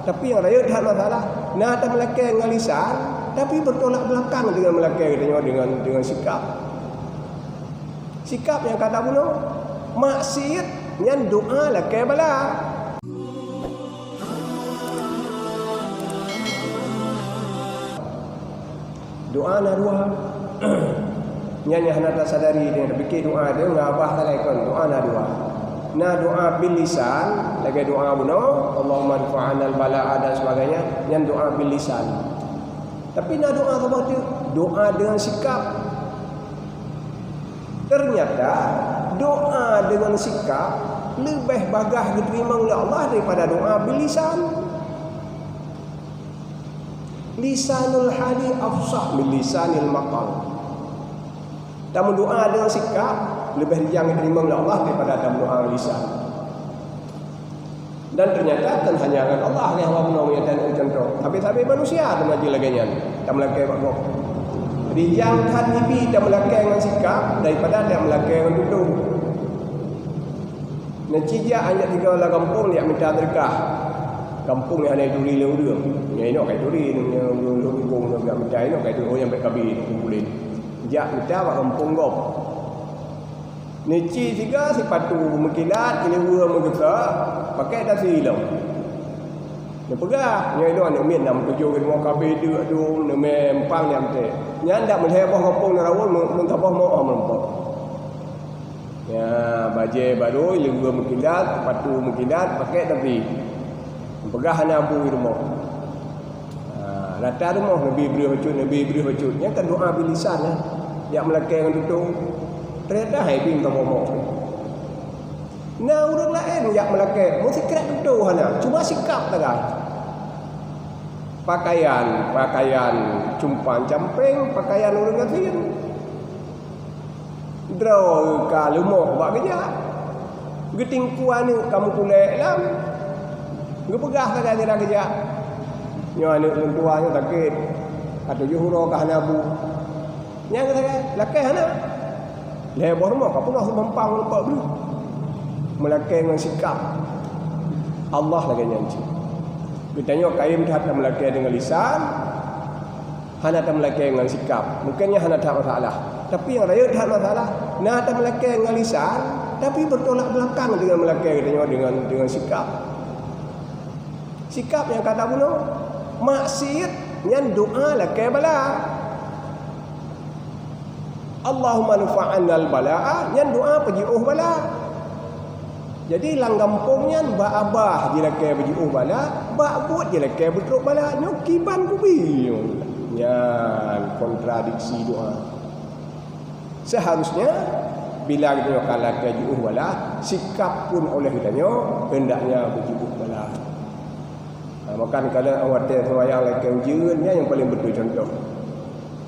Tapi yang raya tak masalah. Nah, tak melakar dengan lisan, tapi bertolak belakang dengan melakar dengan sikap. Sikap yang kata bunuh maksiat yang doa lakar bala. Doa na dua. Nyanyi hendak tak sadari dia fikir doa dia ngabah tak laikon doa na dua. Na doa bil lisan, lagi doa bunuh Allahumma rfa'anal bala'a dan sebagainya, yang doa bil lisan. Tapi na doa apa tu? Doa dengan sikap. Ternyata doa dengan sikap lebih bagah diterima oleh Allah daripada doa bil lisan. Lisanul hali afsah min lisanil maqal. Tamu doa dengan sikap lebih yang diterima oleh Allah daripada tamu doa lisan. Dan ternyata kan hanya dengan Allah yang Allah menyatakan contoh. Tapi manusia tu maji laganya. Tak melakai bakok. Jadi yang hadibi tak melakai dengan sikap daripada tak melakai dengan tutur. Nacija hanya 3 orang kampung dia minta berkah. Kampung yang ada duri leu dia. Yang ini kai duri yang lubung dia minta ini kai duri yang berkabi kumpulin. Jak minta bak kampung gop. Neci 3 sepatu mekilat ini dua mengesak pakai tak silau. Dia pegah yang itu anak min 6 7 dengan kabi dia tu empang yang te. Yang ndak melebah kampung narawon mentabah mau mempok. Ya baje baru leu mekilat sepatu mekilat pakai tapi pegah anak abu rumah. Latar rumah Nabi beri hujud. Yang kan doa bil lisan lah. Yang melakai dengan tutur. Ternyata hai ping tak momok. Nah, orang lain yang melakai mesti kira tutur hana. Cuma sikap tak kan. Pakaian cumpan camping, pakaian orang kafir. Draw ka lumah buat kerja. Geting kuan ni kamu pulek lam. Ngepegah tak ada kerja. Nyo anak tuanya takut. Atau juhuro kah nabu. Yang kata lakai hana. Lebor mah kapun lah mempang lepak dulu. Melakai dengan sikap. Allah lagi nyanci. Kita tengok kaim tak melakai dengan lisan. Hana tak melakai dengan sikap. Mungkinnya hana tak masalah. Tapi yang raya tak masalah. Nah tak melakai dengan lisan, tapi bertolak belakang dengan melakai dengan sikap. Sikap yang kata bunuh maksiat yang doa lakai bala. Allahumma nufa'annal bala'a yang doa pejiuh bala. Jadi lang kampungnya ba abah je lakai pejiuh bala, ba buat je lakai betruk bala. Nyokiban kubi. Yang kontradiksi doa. Seharusnya bila kita kalah pejiuh bala, sikap pun oleh kita hendaknya pejiuh bala. Makan kalau awak sembahyang lekai ujiannya yang paling betul contoh.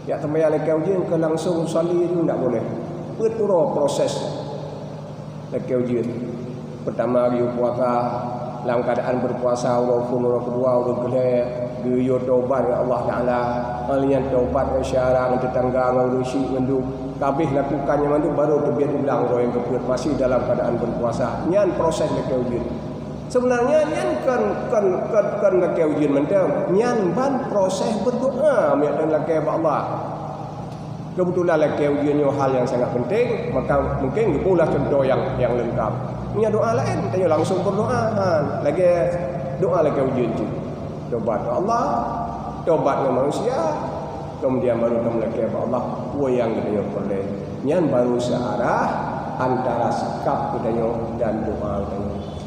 Ya sembahyang lekai ujian ke langsung sali itu tidak boleh. Betul proses lekai ujian. Pertama dia puasa dalam keadaan berpuasa, orang kedua orang gelap, dia taubat kepada Allah Taala, alian taubat syarah tetangga orang syik mendu. Kabeh lakukannya mandu baru terbiar ulang orang yang keput masih dalam keadaan berpuasa. Nyan proses lekai ujian. Sebenarnya nyan kan lakai ujian mendam. Nyan ban proses berdoa dan lakai Allah. Kebetulan lakai ujian hal yang sangat penting, maka mungkin pula contoh yang lengkap. Punya doa lain, tanya langsung berdoa. Lagi doa lakai ujian tu. Tobat ke Allah, tobat ke manusia, kemudian baru kamu lakai Allah. Yang kita boleh. Nyan baru searah antara sikap kita dan doa kita.